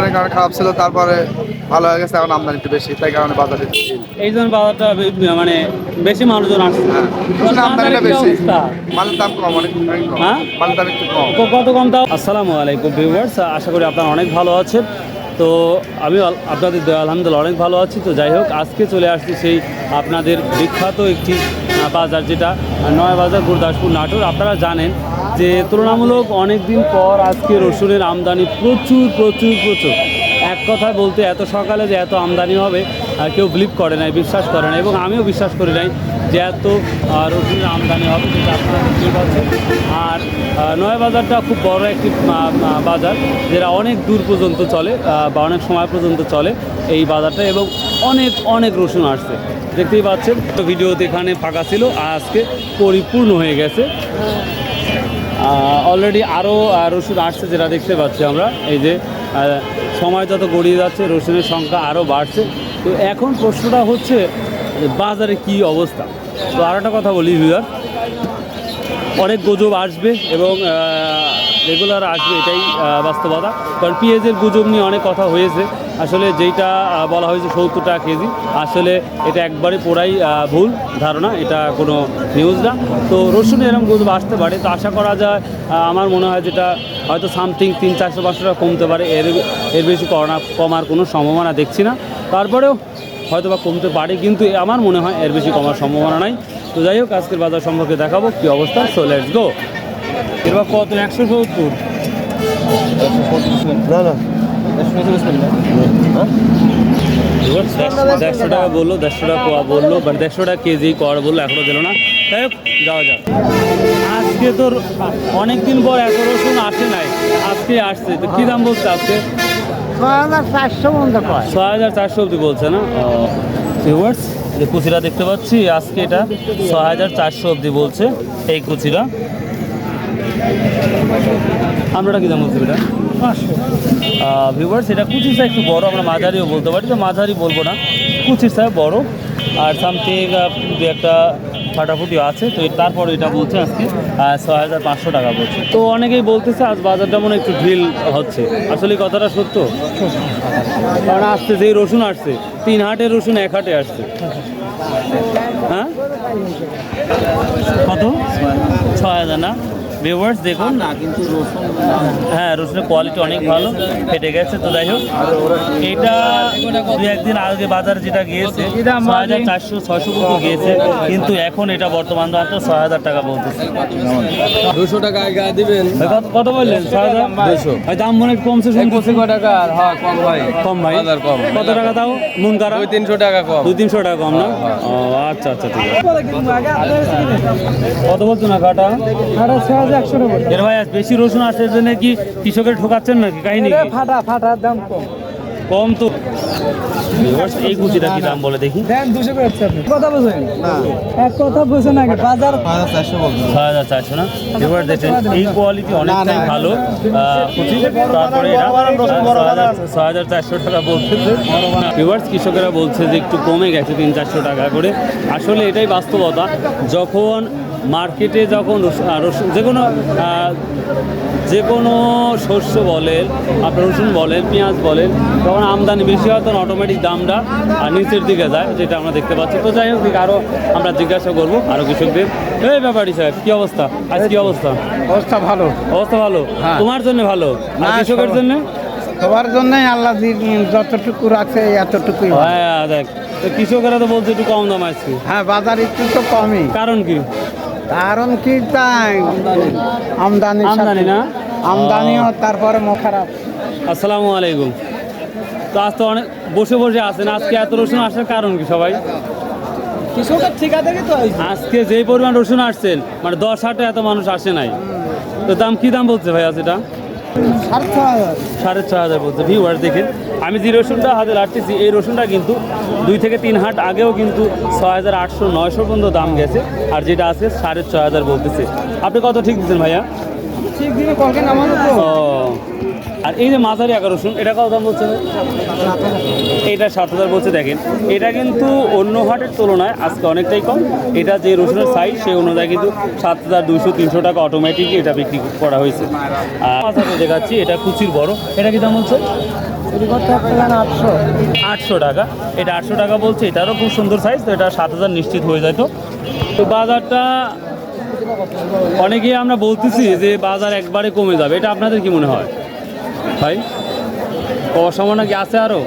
আমদানির কারণে খারাপ ছিল, তারপরে ভালো হয়ে গেছে, এখন আমদানি একটু বেশি, তাই কারণে বাজারে এই জন্য বাজারটা মানে বেশি মানুষজন আসছে। হ্যাঁ, আমদানিটা বেশি, মালের দাম কম, অনেক কম, হ্যাঁ মালের দাম একটু কম। কত কম দাম? আসসালামু আলাইকুম ভিউয়ার্স, আশা করি আপনারা অনেক ভালো আছেন। তো আমি আপনাদের আলহামদুলিল্লাহ অনেক ভালো আছি। তো যাই হোক, আজকে চলে আসছি সেই আপনাদের বিখ্যাত একটি বাজার, যেটা নয়া বাজার, গুরদাসপুর, নাটোর। আপনারা জানেন যে তুলনামূলক অনেক দিন পর আজকে রসুনের আমদানি প্রচুর প্রচুর প্রচুর। এক কথায় বলতে এত সকালে যে এত আমদানি হবে কেউ বিলিভ করে নাই, বিশ্বাস করে না, এবং আমিও বিশ্বাস করি নাই যে এত রসুনের আমদানি হবে, যেটা আপনারা দেখতেই পাচ্ছেন। আর নয়া বাজারটা খুব বড় একটি বাজার, যেটা অনেক দূর পর্যন্ত চলে বা অনেক সময় পর্যন্ত চলে এই বাজারটা, এবং অনেক অনেক রসুন আসছে, দেখতেই পাচ্ছেন। ভিডিওতে এখানে ফাঁকা ছিল, আজকে পরিপূর্ণ হয়ে গেছে। অলরেডি আরও রসুন আসছে, যেটা দেখতে পাচ্ছি আমরা। এই যে সময় যত গড়িয়ে যাচ্ছে রসুনের সংখ্যা আরও বাড়ছে। তো এখন প্রশ্নটা হচ্ছে বাজারে কি অবস্থা। তো আর একটা কথা বলি ভিউয়ার, অনেক গুজব আসবে এবং রেগুলার আসবে, এটাই বাস্তবতা। কারণ পেঁয়াজের গুজব নিয়ে অনেক কথা হয়েছে, আসলে যেইটা বলা হয়েছে 70 টাকা কেজি, আসলে এটা একবারে পুরাই ভুল ধারণা, এটা কোনো নিউজ না। তো রসুন এরকম গুজব আসতে পারে, তো আশা করা যায়, আমার মনে হয় যেটা হয়তো সামথিং 300-400 টাকা কমতে পারে, এর বেশি কমার কোনো সম্ভাবনা দেখছি না। তারপরেও হয়তো বা কমতে পারে, কিন্তু আমার মনে হয় এর বেশি কমার সম্ভাবনা নাই। তো যাই হোক, আজকের বাজার সম্পর্কে দেখাবো কী অবস্থা। So let's go. এবার কত? 170? না না 150 টাকা বললো, 150 টাকা কোয়া বললো, বাট 150 টাকা কেজি কোয়া বললো, এখনও দিল না। যাই হোক, যাওয়া যাক। আজকে তোর অনেকদিন পর এত রসুন আসে নাই, আজকে আসছে। তো কী দাম বলছে আজকে? 6400 মতো কয়। 6400 অব্দি বলছে না? ভিউয়ার্স, যে কুচিরা দেখতে পাচ্ছি আজকে এটা 6400 অব্দি বলছে এই কুচিরা। আমরাটা কী দাম বলছি এটা? 500। ভিউয়ার্স, এটা কুচির সাইজ একটু বড়ো, আমরা মাঝারিও বলতে পারি, তো মাঝারি বলবো না, কুচির সাইজ বড়। আর সামথিং দু একটা ফাটাফুটি আছে। তো তারপর এটা বলছে আজকে 6500 টাকা বলছে। তো অনেকেই বলতেছে আজ বাজারটা মনে একটু ঢিল হচ্ছে, আসলে কথাটা সত্য। কারণ আসছে যেই রসুন আসছে, 3 হাটের রসুন 1 হাটে আসছে। হ্যাঁ, কত? 6000 না? ভিউয়ার্স দেখুন না, কিন্তু রসুন, হ্যাঁ, রসুনের কোয়ালিটি অনেক ভালো, ফেটে গেছে। তো যাই হোক, এটা 2-1 দিন আগে বাজারে যেটা গিয়েছে 6400-600 মতো গিয়েছে, কিন্তু এখন এটা বর্তমান দাম তো 6000 টাকা বলতেছে। 200 টাকা আগে দিবেন। কত বললেন? 6200। ভাই দাম মনে কমছে শুনতেছি। টাকা? হ্যাঁ, কম ভাই। কম ভাই? কম। কত টাকা তাও? মন কারা? 200-300 টাকা কম। 200-300 টাকা কম না? ও আচ্ছা আচ্ছা, ঠিক আছে। কত বলছো না কাটা? 6100 টাকা। এর ভাই আজ বেশি রসুন আসে, এর জন্য কি কৃষকের ঠকাচ্ছেন নাকি? কাহিনী ফাটা দাম কম। কম তো। এই কুচিটা কি দাম বলে দেখি? দেন 200 করে হচ্ছে। আপনি কথা বলেন না, এক কথা বলেন না, বাজার 6400 বলছেন। 6400 না? এবার দেখেন এই কোয়ালিটি অনেকটাই ভালো কুচি। তারপরে এটা 6400 টাকা বলতেছে। ভিউয়ার্স, কৃষকেরা বলছে যে একটু কমে গেছে 300-400 টাকা করে। আসলে এটাই বাস্তবতা। যখন মার্কেটে যখন যে কোনো শস্য বলেন, আপনার রসুন বলেন, পেঁয়াজ বলেন, তখন আমদানি বেশি হয়, তখন অটোমেটিক দামটা নিচের দিকে যায়, যেটা আমরা দেখতে পাচ্ছি। তো যাই হোক, আরও আমরা জিজ্ঞাসা করবো আরও কৃষকদের। এই ব্যাপারই সাহেব, কী অবস্থা আজ? কী অবস্থা? অবস্থা ভালো। অবস্থা ভালো? তোমার জন্য ভালো না কৃষকের জন্য? সবার জন্যই আল্লাহ যতটুকু রাখছে এতটুকুই। হ্যাঁ, দেখ, তো কৃষকেরা তো বলছে একটু কম দাম আজকে। হ্যাঁ, বাজার একটু তো কমই। কারণ কি? কারণ কি তাই আমদানি না? আমদানিও, তারপরে খারাপ। আসসালামু আলাইকুম। তো আজ তো অনেক বসে বসে আছেন, আজকে এত রসুন আসার কারণ কি সবাই? কৃষকের ঠিকা থেকে তো আজকে যেই পরিমাণ রসুন আসছেন, মানে 10 হাটে এত মানুষ আসে নাই। তো দাম কি দাম বলছে ভাই? আছে এটা 6500 বলছে। ভিউয়ার্স দেখেন, আমি যে রসুনটা হাতে রাখতেছি, এই রসুনটা কিন্তু 2 থেকে 3 হাট আগেও কিন্তু 6800-900 পর্যন্ত দাম গেছে, আর যেটা আছে 6500 বলতেছে। আপনি কত ঠিক দিচ্ছেন ভাইয়া? ঠিক দিনে কখন আমাদের তো। ও, আর এই যে মাঝারি আকার রসুন, এটা কত দাম বলছে? এটা 7000 বলছে। দেখেন, এটা কিন্তু অন্য হাটের তুলনায় আজকে অনেকটাই কম। এটা যে রসুনের সাইজ সেই অনুযায়ী কিন্তু 7200-300 টাকা অটোমেটিক এটা বিক্রি করা হয়েছে। আর মাঝারি দেখাচ্ছি, এটা কুচির বড়, এটা কি দাম বলছে? 800 টাকা, এটা 800 টাকা বলছে। এটারও খুব সুন্দর সাইজ, তো এটা 7000 নিশ্চিত হয়ে যায়। তো বাজারটা অনেকেই আমরা বলতেছি যে বাজার একবারে কমে যাবে, এটা আপনাদের কি মনে হয় ভাই? সম্ভাবনা কি আছে আরও?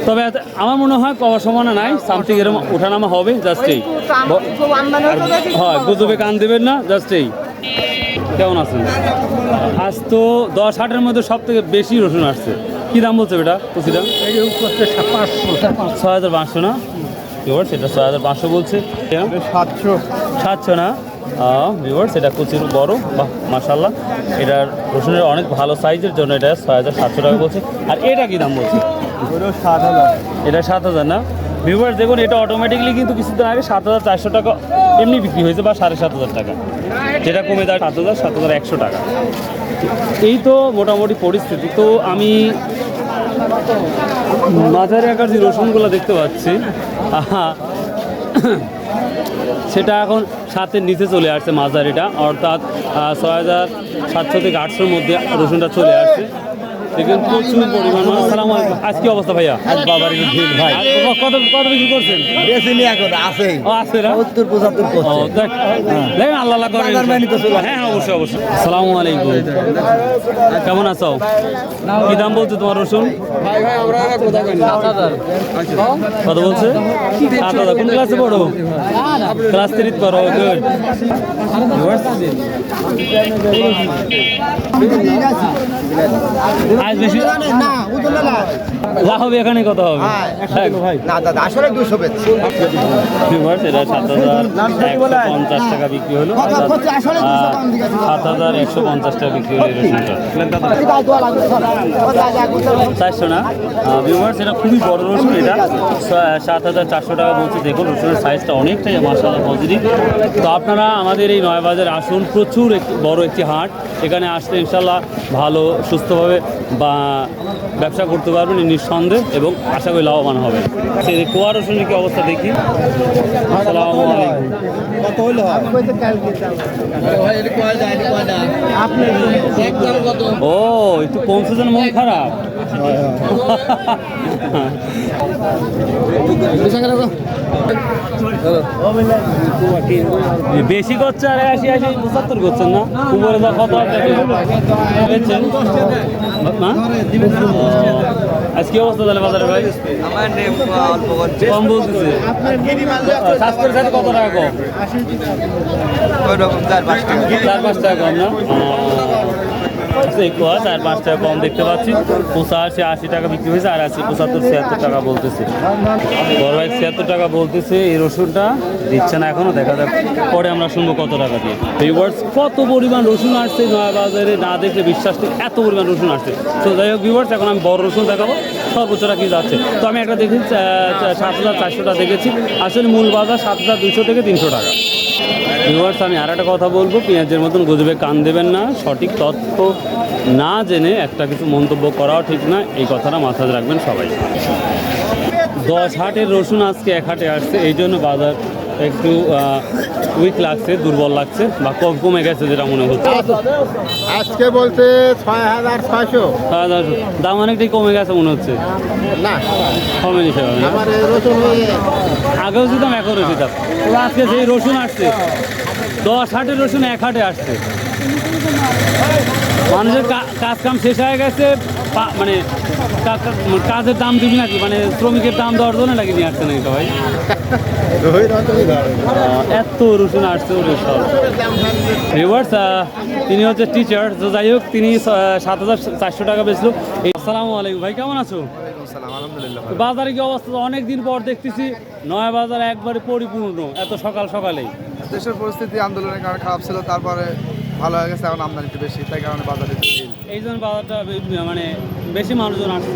তবে আমার মনে হয় কবার সম্ভাবনা নাই, সামথিং এরকম ওঠানামা হবে, জাস্ট এই হয়, গুজবে কান দেবেন না, জাস্ট এই। কেমন আছেন? আজ তো 10-8-এর মধ্যে সব থেকে বেশি রসুন আসছে। কি দাম বলছে এটা কুচিটা? 6500 না ভিউয়ার্স, এটা 6500 বলছে। 700 না ভিউয়ার্স, এটা কুচির বড়, বাহ মাশাআল্লাহ। এটার রসুনের অনেক ভালো সাইজের জন্য এটা 6700 টাকা বলছে। আর এটা কি দাম বলছে? এটা 7000 না ভিউয়ার্স। দেখুন এটা অটোমেটিকলি কিন্তু কিছুদিন আগে 7400 টাকা এমনি বিক্রি হয়েছে, বা 7500 টাকা, যেটা কমে দেয় 7100 টাকা। এই তো মোটামুটি পরিস্থিতি। তো আমি মাঝারি আকার যে রসুনগুলো দেখতে পাচ্ছি, সেটা এখন 7-এর নিচে চলে আসছে মাঝারিটা, অর্থাৎ 6700 থেকে 800-র মধ্যে রসুনটা চলে আসছে। দেখুন প্রচুর পরিমাণ। আসসালামু আলাইকুম। আজকে অবস্থা ভাইয়া? বাবার ভাই কত কত বিক্রি করছেন? বেশি নি এখন আছে আছে না? 70-75 করছে। দেখেন আল্লাহ আল্লাহ করেন। হ্যাঁ হ্যাঁ অবশ্যই অবশ্যই। আসসালামু আলাইকুম, কেমন আছো? কি দাম বলছে তোমার রসুন? কত বলছে? 7000। কোন ক্লাসে পড়ো? ক্লাস 3 পড়ো। গুড। আজ বেশি লাভ হবে, এখানে কত হবে ভাই? না দাদা আসলে 200 বেচছি। এটা 7150 টাকা বিক্রি হলো, 7150 টাকা বিক্রি হলো রসুনটা। 400 না ভিউয়ার্স, এটা খুবই বড় রসুন, এটা 7400 টাকা বলছে। দেখুন রসুনের সাইজটা অনেকটাই মাশাআল্লাহ পজিটিভ। তো আপনারা আমাদের এই নয়াবাজারে আসুন, প্রচুর বড় একটি হাট। এখানে আসলে ইনশাল্লাহ ভালো সুস্থভাবে বা ব্যবসা করতে পারবেন নিঃসন্দেহে, এবং আশা করি লাভবান হবে। সেই কোয়া রসুনের কি অবস্থা দেখি। আসসালামু আলাইকুম। ও একটু কমছে যেন, মন খারাপ। বেশি করছে, আর 80-75 করছেন না? উপরে যা কত পেয়েছেন না? আজকে অবস্থা তাহলে বাজারে ভাই? কম বলতেছে। স্বাস্থ্যের সাথে কত টাকা কম? 4-5 টাকা কম না? 4-5 টাকা কম দেখতে পাচ্ছি। 85-80 টাকা বিক্রি হয়েছে, আর 75-76 টাকা বলতেছে। বড় ভাই 76 টাকা বলতেছে। এই রসুনটা দিচ্ছে না এখনো, দেখা যাক পরে আমরা শুনবো কত টাকা দিয়ে। ভিউয়ার্স কত পরিমাণ রসুন আসছে নয়া বাজারে, না দেখলে বিশ্বাস নেই, এত পরিমাণ রসুন আসছে। তো যাই হোক ভিউয়ার্স, এখন আমি বড় রসুন দেখাবো, সর্বোচ্চটা কি যাচ্ছে। তো আমি একটা দেখেছি 7400 টাকা দেখেছি, আসলে মূল বাজার 7200 থেকে 300 টাকা। ভিউয়ার্স আমি আর একটা কথা বলবো, পেঁয়াজের মতন গুজবে কান দেবেন না। সঠিক তথ্য না জেনে একটা কিছু মন্তব্য করাও ঠিক না, এই কথাটা মাথায় রাখবেন সবাই। 10 হাটের রসুন আজকে 1 হাটে আসছে, এই জন্য বাজার একটু উইক লাগছে, দুর্বল লাগছে, বা কমে গেছে যেটা মনে হচ্ছে। আজকে বলতে 6600। দাম অনেকটাই কমে গেছে মনে হচ্ছে। না কমেনি সেভাবে না? আমার এই রসুন আগেও দিতাম, এখনও দিতাম। তো আজকে যেই রসুন আসছে 10 হাটের রসুন 1 হাটে আসছে। মানুষের কাজ কাম শেষ হয়ে গেছে, মানে কাজের দাম দিবি নাকি, মানে শ্রমিকের দাম দেওয়ার জন্য নাকি নিয়ে আসছে নাকি সবাই? এত রসুন আসছে ভিউয়ার্স। তিনি হচ্ছে টিচার, তো যাই হোক তিনি 7400 টাকা বেচলো। আসসালামু আলাইকুম ভাই, কেমন আছো? আলহামদুলিল্লাহ। বাজারে কি অবস্থা? অনেক দিন পর দেখতেছি নয়া বাজার একবারে পরিপূর্ণ, এত সকাল সকালেই। দেশের পরিস্থিতি আন্দোলনের কারণে খারাপ ছিল, তারপরে ভালো হয়ে গেছে, এখন আমদানি একটু বেশি, তাই কারণে বাজারে এই জন্য বাজারটা মানে বেশি মানুষজন আসছে।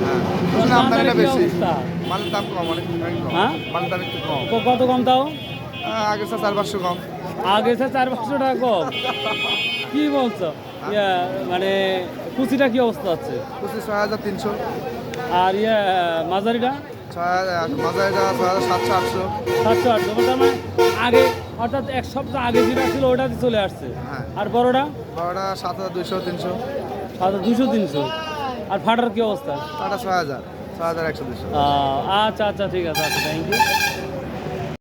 আমদানিটা বাজারে কি বেশি, অবস্থা? মালের দাম কম, অনেক কম। হ্যাঁ? মালের দাম একটু কম, কত কম তাও? আগে 4-500 কম। আগে 400-500 টাকা কম? কি বলছো? মানে কুচিটা কি অবস্থা আছে? 6300। আর মাঝারিটা? মাঝারিটা 6700-800। 700-800, তার মানে আগে, অর্থাৎ 1 সপ্তাহ আগে যেটা ছিল ওটাতে চলে আসছে। হ্যাঁ। আর বড়টা? বড়টা 7200-300। আচ্ছা 200-300। আর ফাটার কি অবস্থা? টাটা 6,000, 6,100, 200। আচ্ছা আচ্ছা ঠিক আছে, আচ্ছা থ্যাংক ইউ।